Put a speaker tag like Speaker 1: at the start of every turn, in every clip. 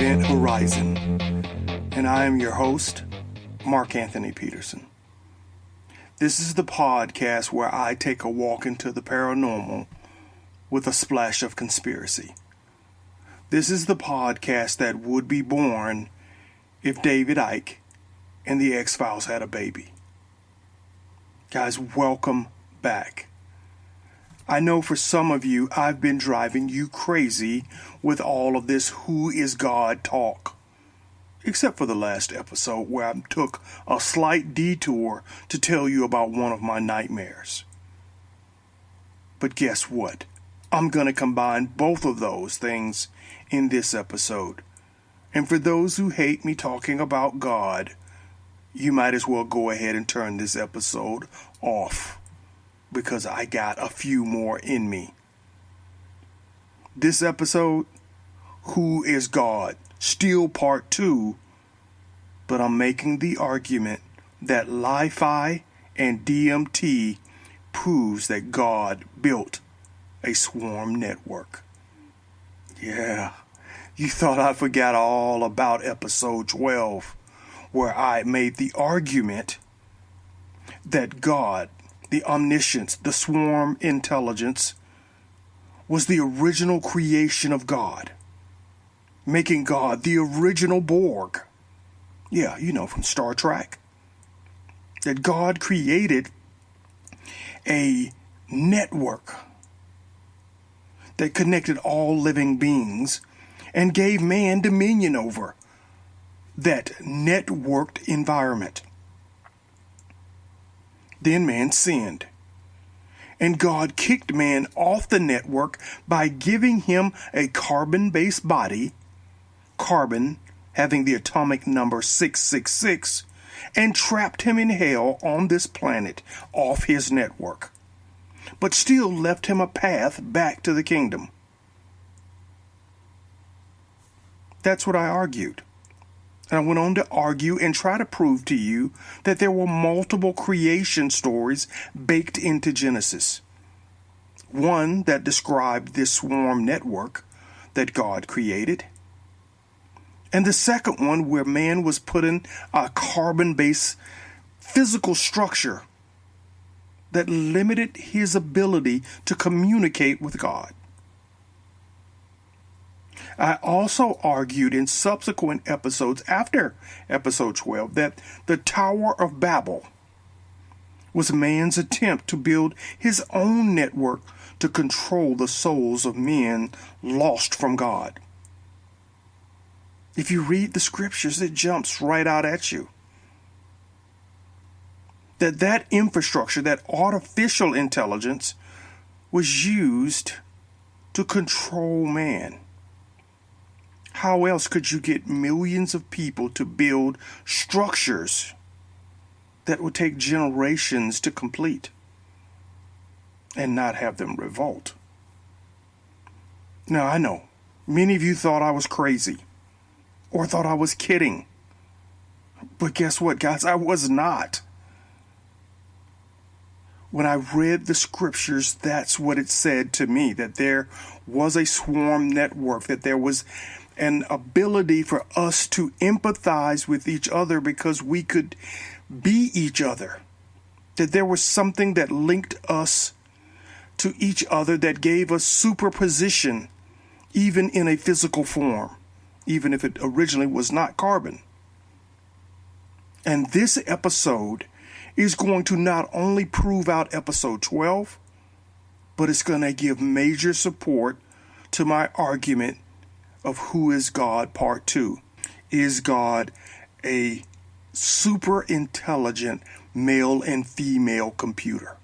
Speaker 1: Event Horizon, and I am your host, Mark Anthony Peterson. This is the podcast where I take a walk into the paranormal with a splash of conspiracy. This is the podcast that would be born if David Icke and the X-Files had a baby. Guys, welcome back. I know for some of you, I've been driving you crazy with all of this who is God talk. Except for the last episode where I took a slight detour to tell you about one of my nightmares. But guess what? I'm going to combine both of those things in this episode. And for those who hate me talking about God, you might as well go ahead and turn this episode off, because I got a few more in me. This episode, Who is God? Still part 2, but I'm making the argument that lifi and DMT proves that God built a swarm network. Yeah, you thought I forgot all about episode 12, where I made the argument that God, the omniscience, the swarm intelligence, was the original creation of God, making God the original Borg. Yeah, you know, from Star Trek. That God created a network that connected all living beings and gave man dominion over that networked environment. Then man sinned, and God kicked man off the network by giving him a carbon-based body, carbon having the atomic number 666, and trapped him in hell on this planet off his network, but still left him a path back to the kingdom. That's what I argued. And I went on to argue and try to prove to you that there were multiple creation stories baked into Genesis. One that described this swarm network that God created. And the second one where man was put in a carbon-based physical structure that limited his ability to communicate with God. I also argued in subsequent episodes after episode 12 that the Tower of Babel was man's attempt to build his own network to control the souls of men lost from God. If you read the scriptures, it jumps right out at you. That infrastructure, that artificial intelligence, was used to control man. How else could you get millions of people to build structures that would take generations to complete and not have them revolt? Now, I know many of you thought I was crazy or thought I was kidding. But guess what, guys? I was not. When I read the scriptures, that's what it said to me, that there was a swarm network, that there was an ability for us to empathize with each other because we could be each other. That there was something that linked us to each other that gave us superposition, even in a physical form, even if it originally was not carbon. And this episode is going to not only prove out episode 12, but it's going to give major support to my argument of Who is God Part 2. Is God a super intelligent male and female computer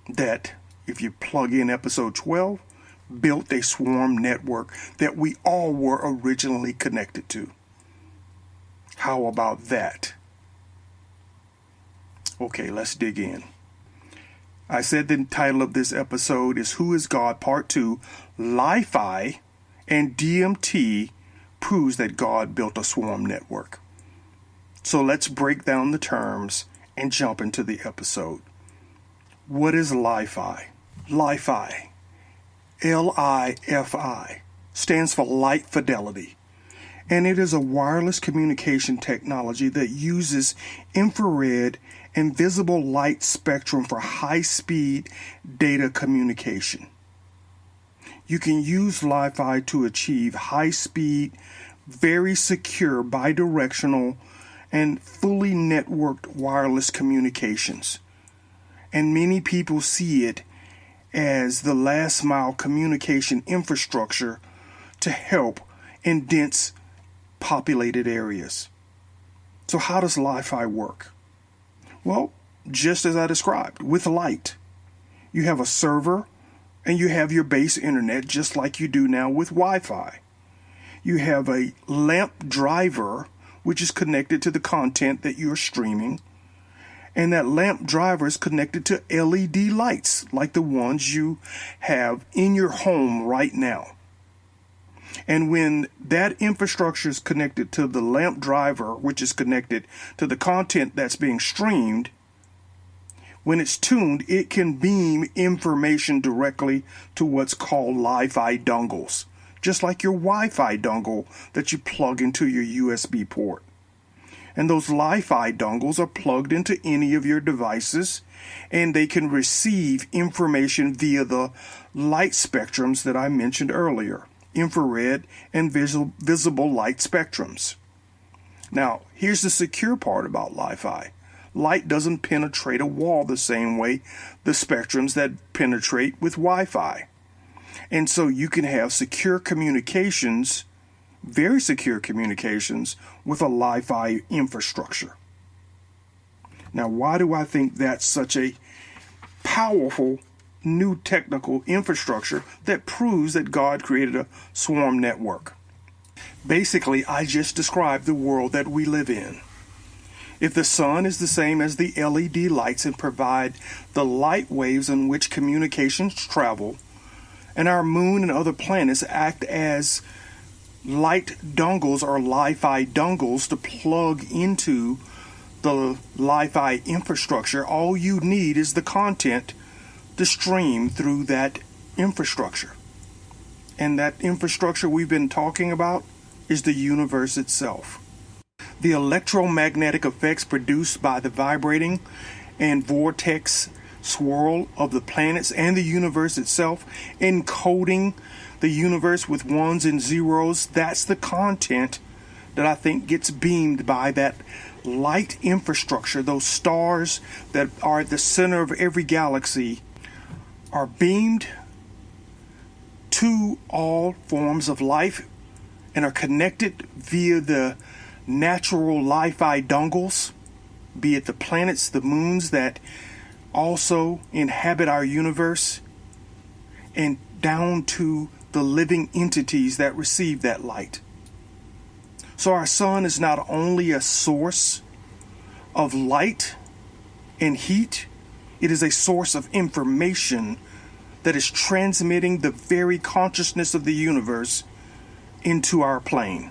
Speaker 1: that, if you plug in episode 12, built a swarm network that we all were originally connected to? How about that? Okay, let's dig in. I said the title of this episode is Who is God Part 2, Lifi and DMT proves that God built a swarm network. So let's break down the terms and jump into the episode. What is lifi? Lifi, L-I-F-I, stands for light fidelity, and it is a wireless communication technology that uses infrared and visible light spectrum for high-speed data communication. You can use Li-Fi to achieve high-speed, very secure bidirectional and fully networked wireless communications. And many people see it as the last mile communication infrastructure to help in dense populated areas. So how does Li-Fi work? Well, just as I described, with light. You have a server and you have your base internet just like you do now with Wi-Fi. You have a lamp driver which is connected to the content that you're streaming. And that lamp driver is connected to LED lights like the ones you have in your home right now. And when that infrastructure is connected to the lamp driver, which is connected to the content that's being streamed, when it's tuned, it can beam information directly to what's called Li-Fi dongles, just like your Wi-Fi dongle that you plug into your USB port. And those Li-Fi dongles are plugged into any of your devices, and they can receive information via the light spectrums that I mentioned earlier, infrared and visible light spectrums. Now, here's the secure part about Li-Fi. Light doesn't penetrate a wall the same way the spectrums that penetrate with Wi-Fi. And so you can have secure communications, very secure communications, with a Li-Fi infrastructure. Now, why do I think that's such a powerful new technical infrastructure that proves that God created a swarm network? Basically, I just described the world that we live in. If the sun is the same as the LED lights and provide the light waves on which communications travel, and our moon and other planets act as light dongles or Li-Fi dongles to plug into the Li-Fi infrastructure, all you need is the content to stream through that infrastructure. And that infrastructure we've been talking about is the universe itself. The electromagnetic effects produced by the vibrating and vortex swirl of the planets and the universe itself, encoding the universe with ones and zeros, that's the content that I think gets beamed by that light infrastructure. Those stars that are at the center of every galaxy are beamed to all forms of life and are connected via the natural Li-Fi dongles, be it the planets, the moons that also inhabit our universe, and down to the living entities that receive that light. So our sun is not only a source of light and heat, it is a source of information that is transmitting the very consciousness of the universe into our plane.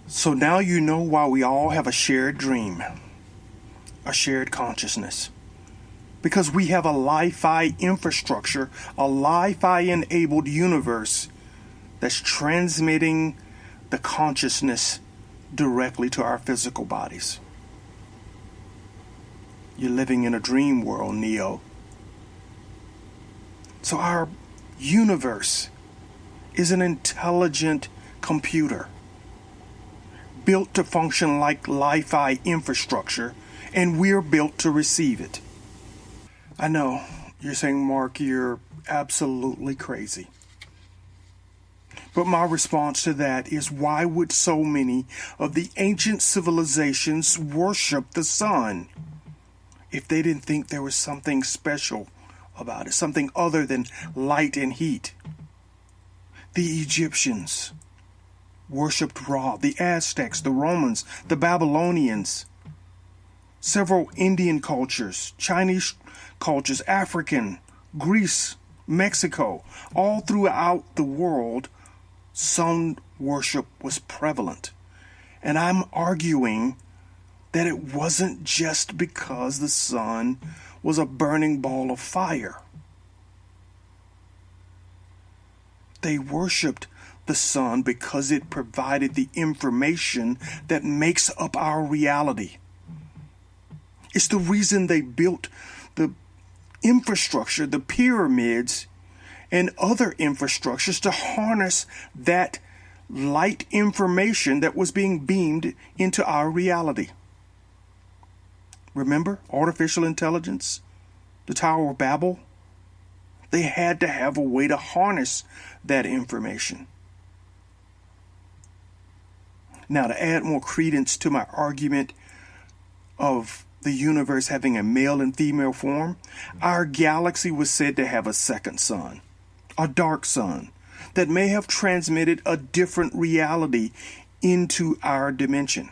Speaker 1: So now you know why we all have a shared dream, a shared consciousness. Because we have a Li-Fi infrastructure, a Li-Fi enabled universe that's transmitting the consciousness directly to our physical bodies. You're living in a dream world, Neo. So our universe is an intelligent computer built to function like Li-Fi infrastructure, and we're built to receive it. I know, you're saying, Mark, you're absolutely crazy. But my response to that is, why would so many of the ancient civilizations worship the sun if they didn't think there was something special about it, something other than light and heat? The Egyptians worshipped Ra, the Aztecs, the Romans, the Babylonians, several Indian cultures, Chinese cultures, African, Greece, Mexico, all throughout the world, sun worship was prevalent. And I'm arguing that it wasn't just because the sun was a burning ball of fire. They worshipped the sun because it provided the information that makes up our reality. It's the reason they built the infrastructure, the pyramids, and other infrastructures to harness that light information that was being beamed into our reality. Remember artificial intelligence, the Tower of Babel? They had to have a way to harness that information. Now, to add more credence to my argument of the universe having a male and female form, our galaxy was said to have a second sun, a dark sun, that may have transmitted a different reality into our dimension.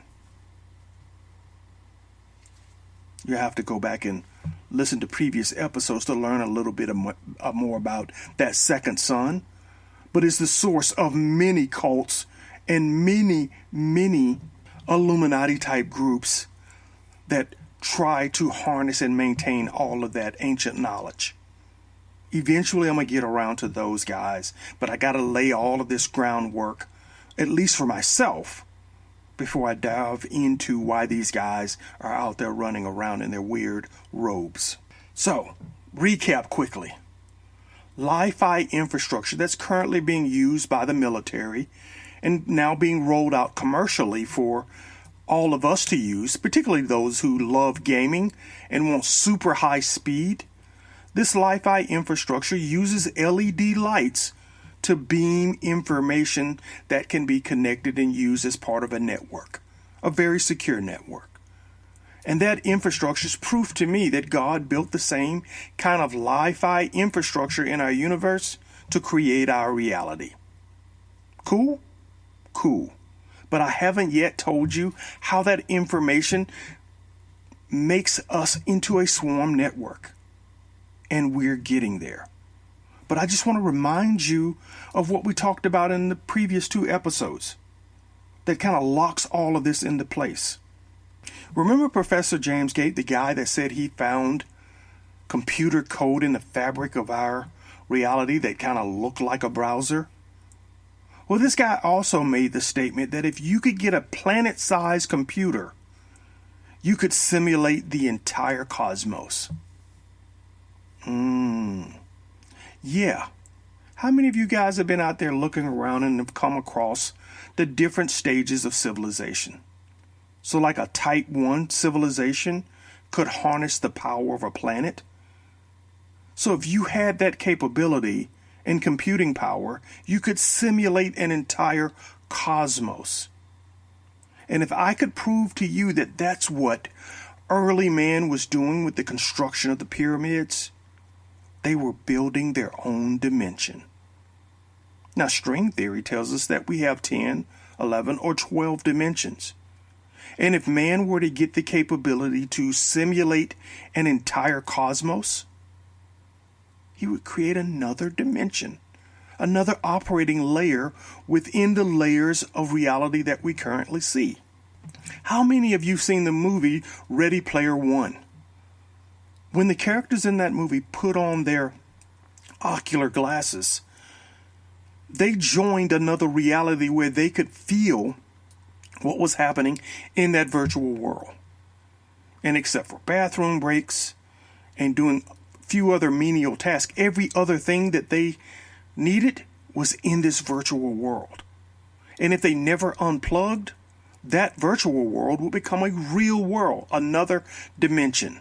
Speaker 1: You have to go back and listen to previous episodes to learn a little bit more about that second sun. But it's the source of many cults and many Illuminati type groups that try to harness and maintain all of that ancient knowledge. Eventually I'm going to get around to those guys, but I got to lay all of this groundwork, at least for myself, before I dive into why these guys are out there running around in their weird robes. So, recap quickly. Li-Fi infrastructure that's currently being used by the military and now being rolled out commercially for all of us to use, particularly those who love gaming and want super high speed. This Li-Fi infrastructure uses LED lights to beam information that can be connected and used as part of a network, a very secure network. And that infrastructure is proof to me that God built the same kind of Li-Fi infrastructure in our universe to create our reality. Cool? Cool. But I haven't yet told you how that information makes us into a swarm network. And we're getting there. But I just want to remind you of what we talked about in the previous 2 episodes that kind of locks all of this into place. Remember Professor James Gate, the guy that said he found computer code in the fabric of our reality that kind of looked like a browser? Well, this guy also made the statement that if you could get a planet-sized computer, you could simulate the entire cosmos. Yeah. How many of you guys have been out there looking around and have come across the different stages of civilization? So like a type 1 civilization could harness the power of a planet. So if you had that capability and computing power, you could simulate an entire cosmos. And if I could prove to you that that's what early man was doing with the construction of the pyramids, they were building their own dimension. Now, string theory tells us that we have 10, 11, or 12 dimensions. And if man were to get the capability to simulate an entire cosmos, he would create another dimension, another operating layer within the layers of reality that we currently see. How many of you have seen the movie Ready Player One? When the characters in that movie put on their ocular glasses, they joined another reality where they could feel what was happening in that virtual world. And except for bathroom breaks and doing a few other menial tasks, every other thing that they needed was in this virtual world. And if they never unplugged, that virtual world would become a real world, another dimension.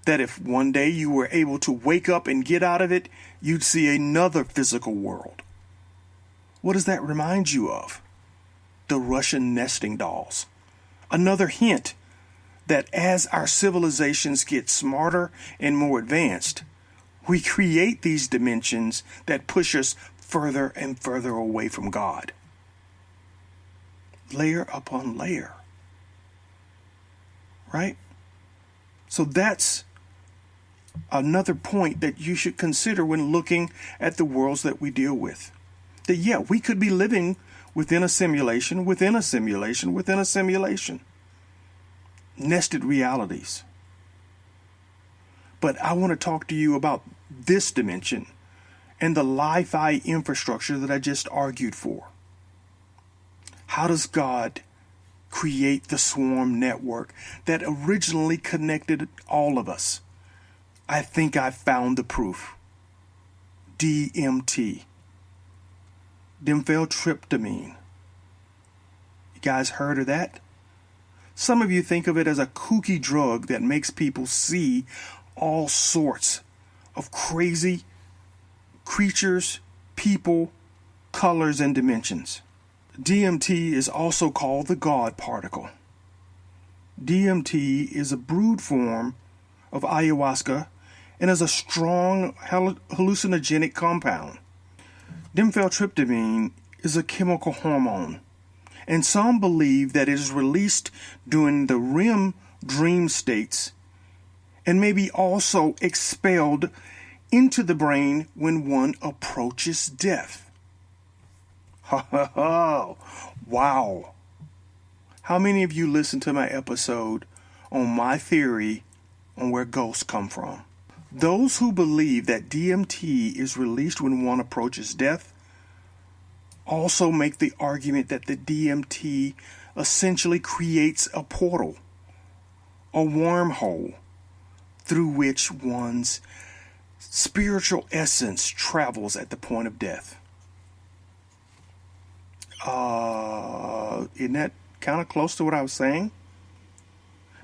Speaker 1: That if one day you were able to wake up and get out of it, you'd see another physical world. What does that remind you of? The Russian nesting dolls. Another hint that as our civilizations get smarter and more advanced, we create these dimensions that push us further and further away from God. Layer upon layer. Right? So that's another point that you should consider when looking at the worlds that we deal with. That yeah, we could be living within a simulation, within a simulation, within a simulation. Nested realities. But I want to talk to you about this dimension and the lifi infrastructure that I just argued for. How does God create the swarm network that originally connected all of us? I think I found the proof. DMT. Dimethyltryptamine. You guys heard of that? Some of you think of it as a kooky drug that makes people see all sorts of crazy creatures, people, colors, and dimensions. DMT is also called the God-particle. DMT is a brewed form of ayahuasca and is a strong hallucinogenic compound. Dimethyltryptamine is a chemical hormone, and some believe that it is released during the REM dream states and may be also expelled into the brain when one approaches death. Ha ha ha! Wow! How many of you listened to my episode on my theory on where ghosts come from? Those who believe that DMT is released when one approaches death also make the argument that the DMT essentially creates a portal, a wormhole, through which one's spiritual essence travels at the point of death. Isn't that kind of close to what I was saying?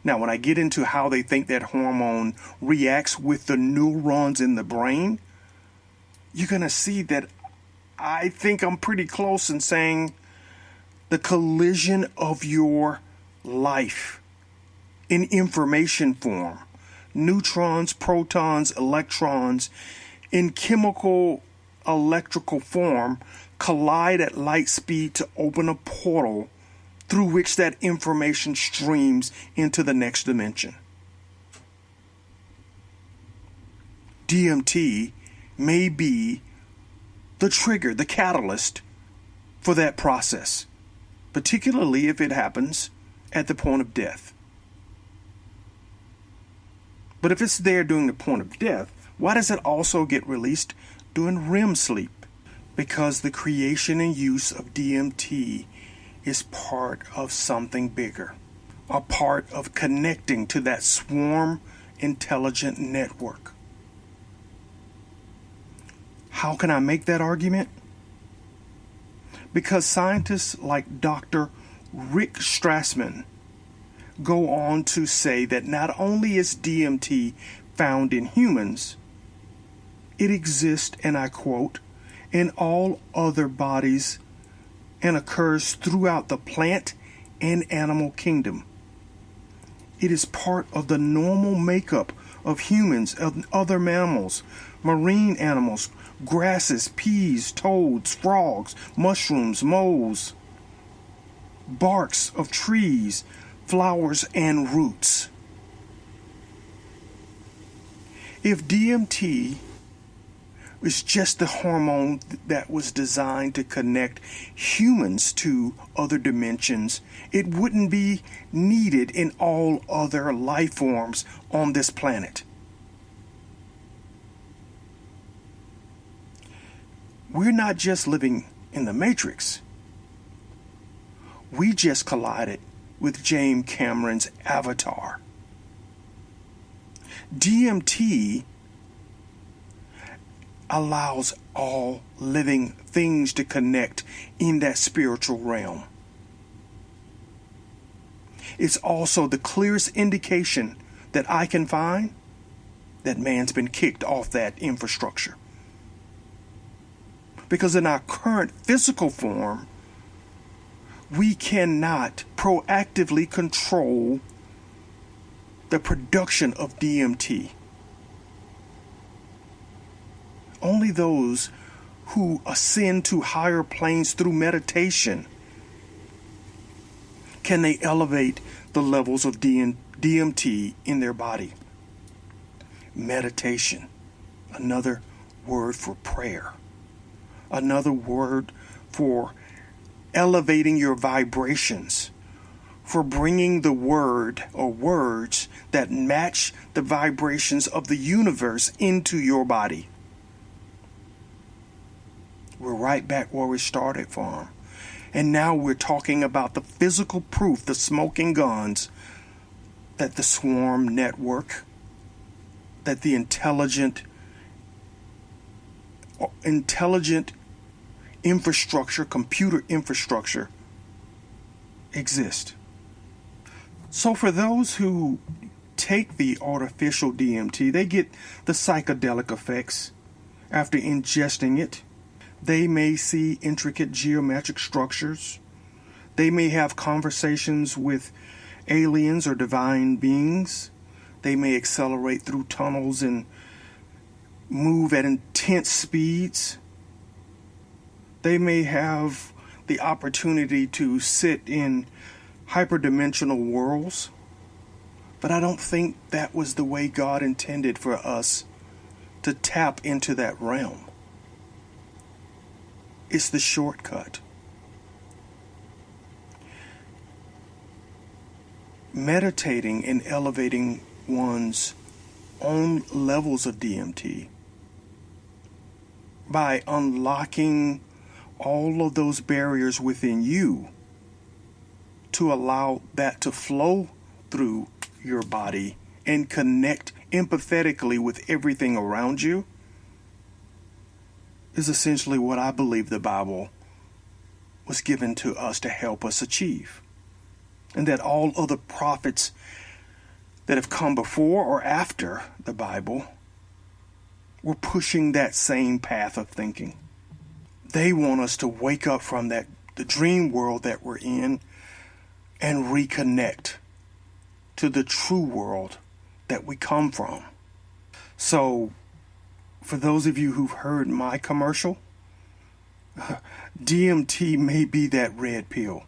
Speaker 1: Now, when I get into how they think that hormone reacts with the neurons in the brain, you're going to see that I think I'm pretty close in saying the collision of your life in information form, neutrons, protons, electrons, in chemical electrical form, collide at light speed to open a portal through which that information streams into the next dimension. DMT may be the trigger, the catalyst for that process, particularly if it happens at the point of death. But if it's there during the point of death, why does it also get released during REM sleep? Because the creation and use of DMT is part of something bigger, a part of connecting to that swarm intelligent network. How can I make that argument? Because scientists like Dr. Rick Strassman go on to say that not only is DMT found in humans, it exists, and I quote, in all other bodies and occurs throughout the plant and animal kingdom. It is part of the normal makeup of humans and other mammals, marine animals, grasses, peas, toads, frogs, mushrooms, moles, barks of trees, flowers, and roots. If DMT is just the hormone that was designed to connect humans to other dimensions, it wouldn't be needed in all other life forms on this planet. We're not just living in the Matrix. We just collided with James Cameron's Avatar. DMT allows all living things to connect in that spiritual realm. It's also the clearest indication that I can find that man's been kicked off that infrastructure. Because in our current physical form, we cannot proactively control the production of DMT. Only those who ascend to higher planes through meditation can they elevate the levels of DMT in their body. Meditation, another word for prayer, another word for elevating your vibrations, for bringing the word or words that match the vibrations of the universe into your body. We're right back where we started from. And now we're talking about the physical proof, the smoking guns, that the swarm network, that the intelligent infrastructure, computer infrastructure exist. So for those who take the artificial DMT, they get the psychedelic effects after ingesting it. They may see intricate geometric structures. They may have conversations with aliens or divine beings. They may accelerate through tunnels and move at intense speeds. They may have the opportunity to sit in hyperdimensional worlds. But I don't think that was the way God intended for us to tap into that realm. It's the shortcut. Meditating and elevating one's own levels of DMT by unlocking all of those barriers within you to allow that to flow through your body and connect empathetically with everything around you is essentially what I believe the Bible was given to us to help us achieve. And that all other prophets that have come before or after the Bible were pushing that same path of thinking. They want us to wake up from the dream world that we're in and reconnect to the true world that we come from. So, for those of you who've heard my commercial, DMT may be that red pill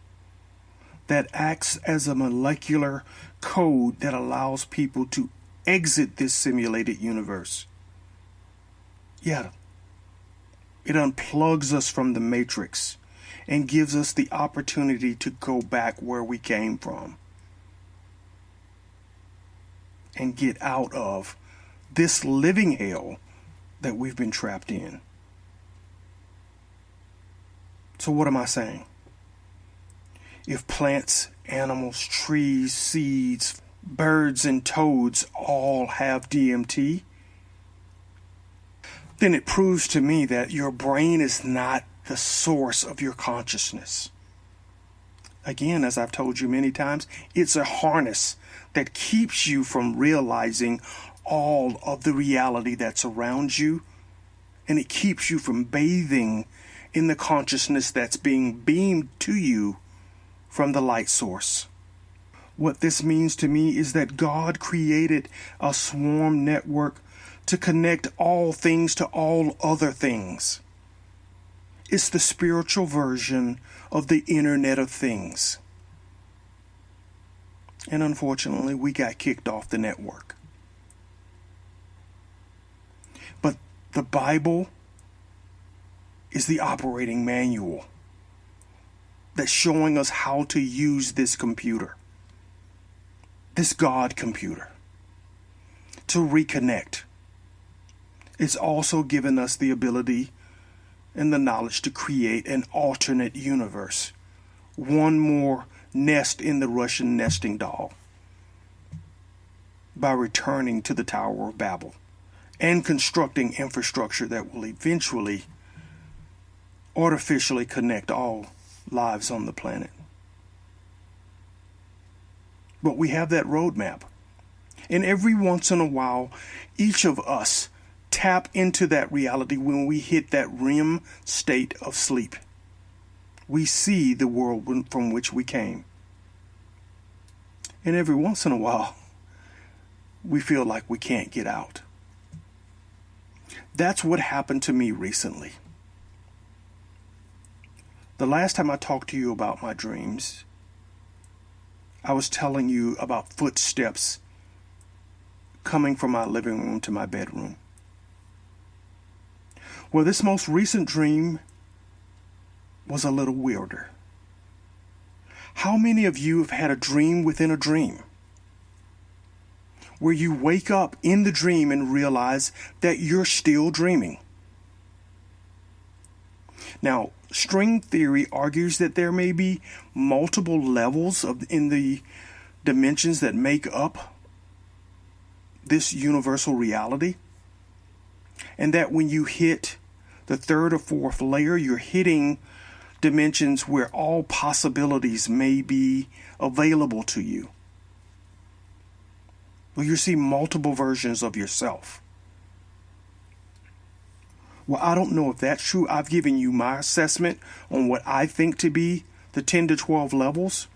Speaker 1: that acts as a molecular code that allows people to exit this simulated universe. Yeah, it unplugs us from the matrix and gives us the opportunity to go back where we came from and get out of this living hell that we've been trapped in. So what am I saying? If plants, animals, trees, seeds, birds, and toads all have DMT, then it proves to me that your brain is not the source of your consciousness. Again, as I've told you many times, it's a harness that keeps you from realizing all of the reality that's around you, and it keeps you from bathing in the consciousness that's being beamed to you from the light source. What this means to me is that God created a swarm network to connect all things to all other things. It's the spiritual version of the Internet of Things. And unfortunately, we got kicked off the network. But the Bible is the operating manual that's showing us how to use this computer, this God computer, to reconnect. It's also given us the ability and the knowledge to create an alternate universe, one more nest in the Russian nesting doll, by returning to the Tower of Babel and constructing infrastructure that will eventually artificially connect all lives on the planet. But we have that roadmap. And every once in a while, each of us tap into that reality when we hit that REM state of sleep. We see the world from which we came. And every once in a while, we feel like we can't get out. That's what happened to me recently. The last time I talked to you about my dreams, I was telling you about footsteps coming from my living room to my bedroom. Well, this most recent dream was a little weirder. How many of you have had a dream within a dream, where you wake up in the dream and realize that you're still dreaming? Now, string theory argues that there may be multiple levels in the dimensions that make up this universal reality, and that when you hit the third or fourth layer, you're hitting dimensions where all possibilities may be available to you. Well, you see multiple versions of yourself. Well, I don't know if that's true. I've given you my assessment on what I think to be the 10 to 12 levels.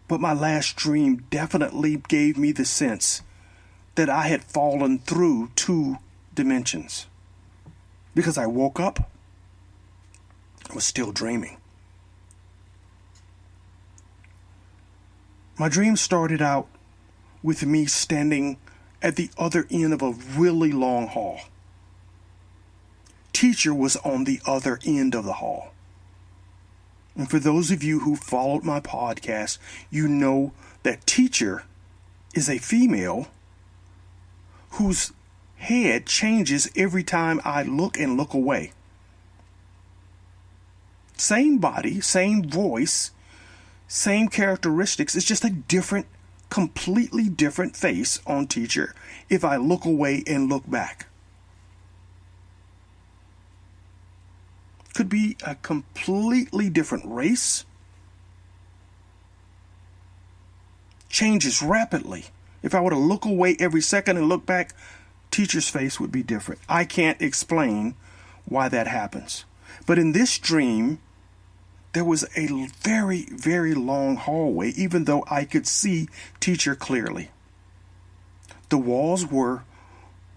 Speaker 1: But my last dream definitely gave me the sense that I had fallen through 2 dimensions. Because I woke up, I was still dreaming. My dream started out with me standing at the other end of a really long hall. Teacher was on the other end of the hall. And for those of you who followed my podcast, you know that teacher is a female whose head changes every time I look and look away. Same body, same voice, same characteristics. It's just a completely different face on teacher if I look away and look back. Could be a completely different race. Changes rapidly. If I were to look away every second and look back, teacher's face would be different. I can't explain why that happens. But in this dream, there was a very, very long hallway, even though I could see teacher clearly. The walls were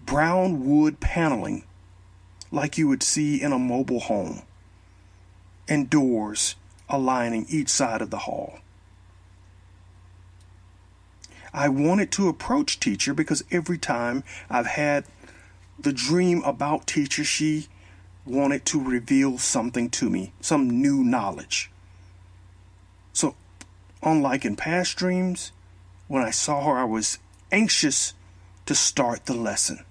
Speaker 1: brown wood paneling, like you would see in a mobile home, and doors aligning each side of the hall. I wanted to approach teacher because every time I've had the dream about teacher, she wanted to reveal something to me, some new knowledge. So, unlike in past dreams, when I saw her, I was anxious to start the lesson.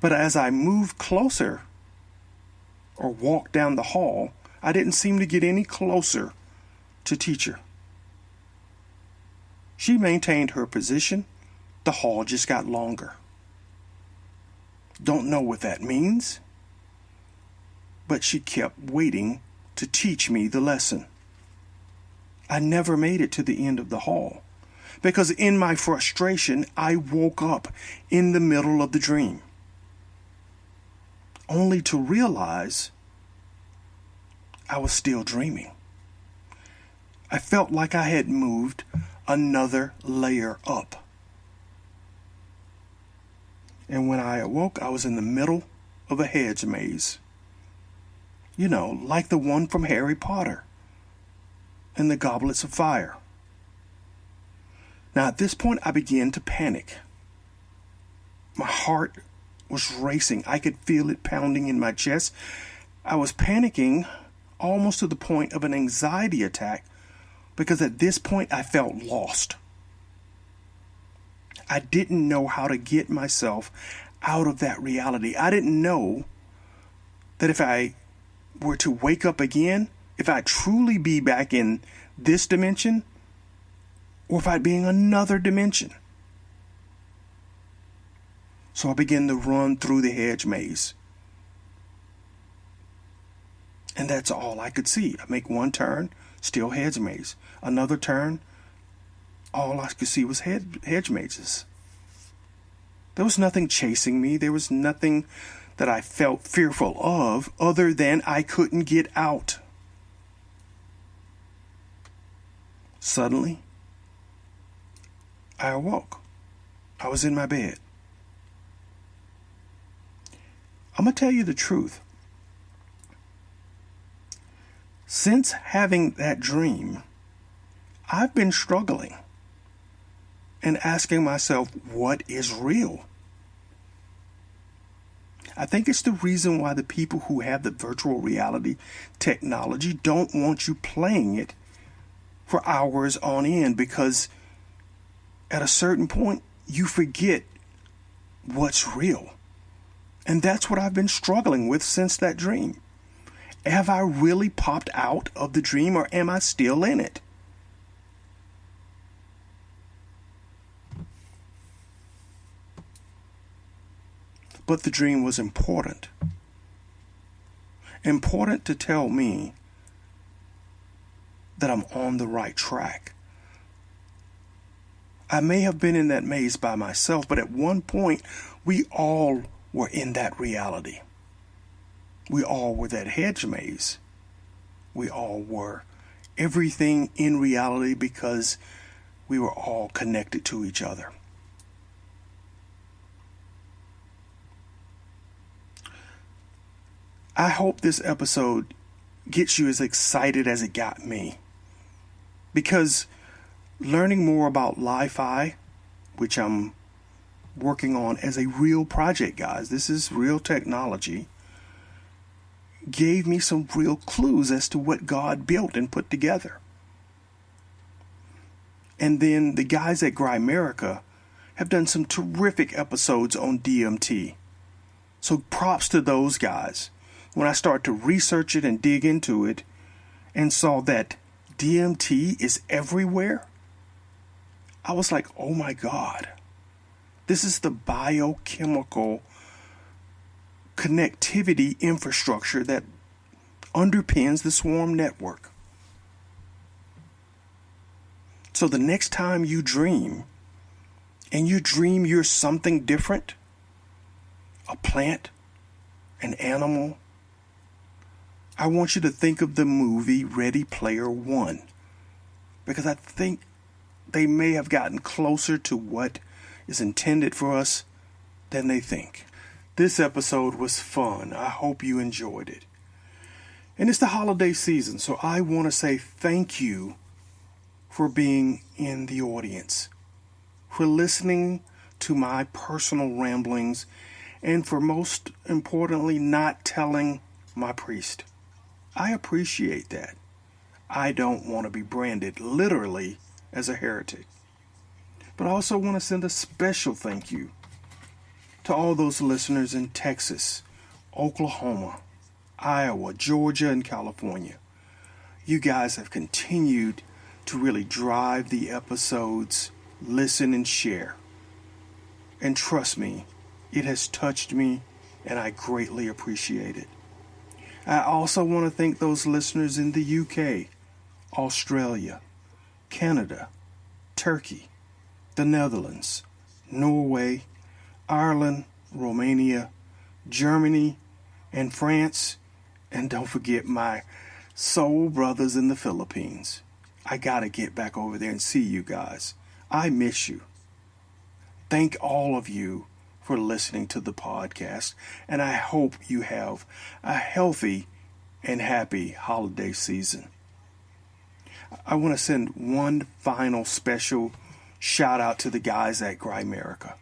Speaker 1: But as I moved closer or walked down the hall, I didn't seem to get any closer to teacher. She maintained her position. The hall just got longer. Don't know what that means, but she kept waiting to teach me the lesson. I never made it to the end of the hall because in my frustration, I woke up in the middle of the dream, only to realize I was still dreaming. I felt like I had moved another layer up. And when I awoke, I was in the middle of a hedge maze. You know, like the one from Harry Potter and the Goblets of Fire. Now, at this point, I began to panic. My heart was racing. I could feel it pounding in my chest. I was panicking almost to the point of an anxiety attack because at this point, I felt lost. I didn't know how to get myself out of that reality. I didn't know that if I were to wake up again, if I'd truly be back in this dimension, or if I'd be in another dimension. So I began to run through the hedge maze. And that's all I could see. I make one turn, still hedge maze. Another turn, all I could see was hedge mazes. There was nothing chasing me. There was nothing that I felt fearful of other than I couldn't get out. Suddenly, I awoke. I was in my bed. I'm going to tell you the truth. Since having that dream, I've been struggling and asking myself, what is real? I think it's the reason why the people who have the virtual reality technology don't want you playing it for hours on end, because at a certain point, you forget what's real. And that's what I've been struggling with since that dream. Have I really popped out of the dream, or am I still in it? But the dream was important. Important to tell me that I'm on the right track. I may have been in that maze by myself, but at one point, we all were in that reality. We all were that hedge maze. We all were everything in reality because we were all connected to each other. I hope this episode gets you as excited as it got me. Because learning more about Li-Fi, which I'm working on as a real project, guys, this is real technology, gave me some real clues as to what God built and put together. And then the guys at Grimerica have done some terrific episodes on DMT. So props to those guys. When I started to research it and dig into it and saw that DMT is everywhere, I was like, oh my God, this is the biochemical connectivity infrastructure that underpins the swarm network. So the next time you dream, and you dream you're something different, a plant, an animal, I want you to think of the movie Ready Player One, because I think they may have gotten closer to what is intended for us than they think. This episode was fun. I hope you enjoyed it. And it's the holiday season, so I want to say thank you for being in the audience, for listening to my personal ramblings, and for most importantly, not telling my priest. I appreciate that. I don't want to be branded literally as a heretic. But I also want to send a special thank you to all those listeners in Texas, Oklahoma, Iowa, Georgia, and California. You guys have continued to really drive the episodes, listen and share. And trust me, it has touched me, and I greatly appreciate it. I also want to thank those listeners in the UK, Australia, Canada, Turkey, the Netherlands, Norway, Ireland, Romania, Germany, and France, and don't forget my soul brothers in the Philippines. I gotta get back over there and see you guys. I miss you. Thank all of you for listening to the podcast, and I hope you have a healthy and happy holiday season. I want to send one final special shout out to the guys at Grimerica,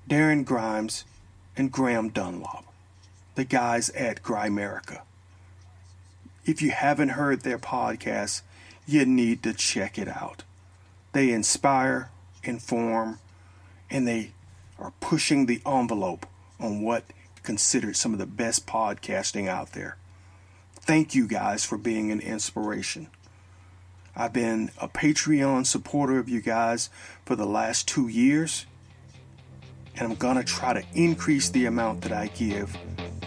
Speaker 1: Darren Grimes and Graham Dunlop, the guys at Grimerica. If you haven't heard their podcast, you need to check it out. They inspire, inform, and they are pushing the envelope on what considered some of the best podcasting out there. Thank you guys for being an inspiration. I've been a Patreon supporter of you guys for the last 2 years, and I'm going to try to increase the amount that I give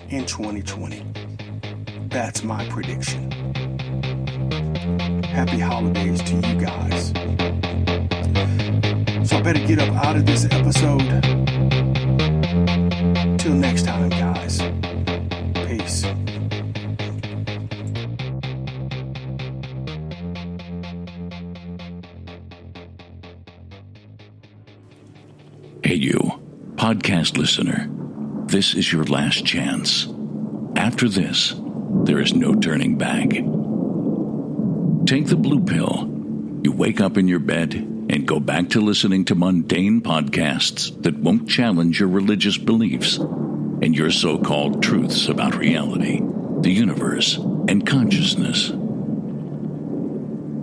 Speaker 1: in 2020. That's my prediction. Happy holidays to you guys. So I better get up out of this episode. Till next time, guys. Peace.
Speaker 2: Hey you, podcast listener. This is your last chance. After this, there is no turning back. Take the blue pill. You wake up in your bed and go back to listening to mundane podcasts that won't challenge your religious beliefs and your so-called truths about reality, the universe, and consciousness.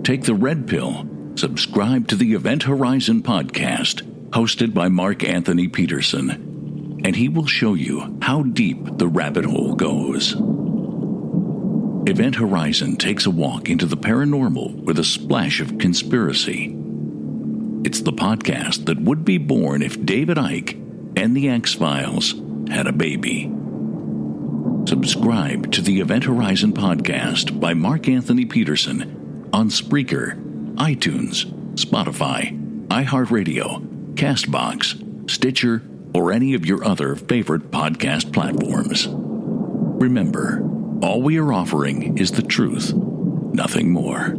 Speaker 2: Take the red pill. Subscribe to the Event Horizon podcast, hosted by Mark Anthony Peterson. and he will show you how deep the rabbit hole goes. Event Horizon takes a walk into the paranormal with a splash of conspiracy. It's the podcast that would be born if David Icke and the X-Files had a baby. Subscribe to the Event Horizon podcast by Mark Anthony Peterson on Spreaker, iTunes, Spotify, iHeartRadio, CastBox, Stitcher, or any of your other favorite podcast platforms. Remember, all we are offering is the truth, nothing more.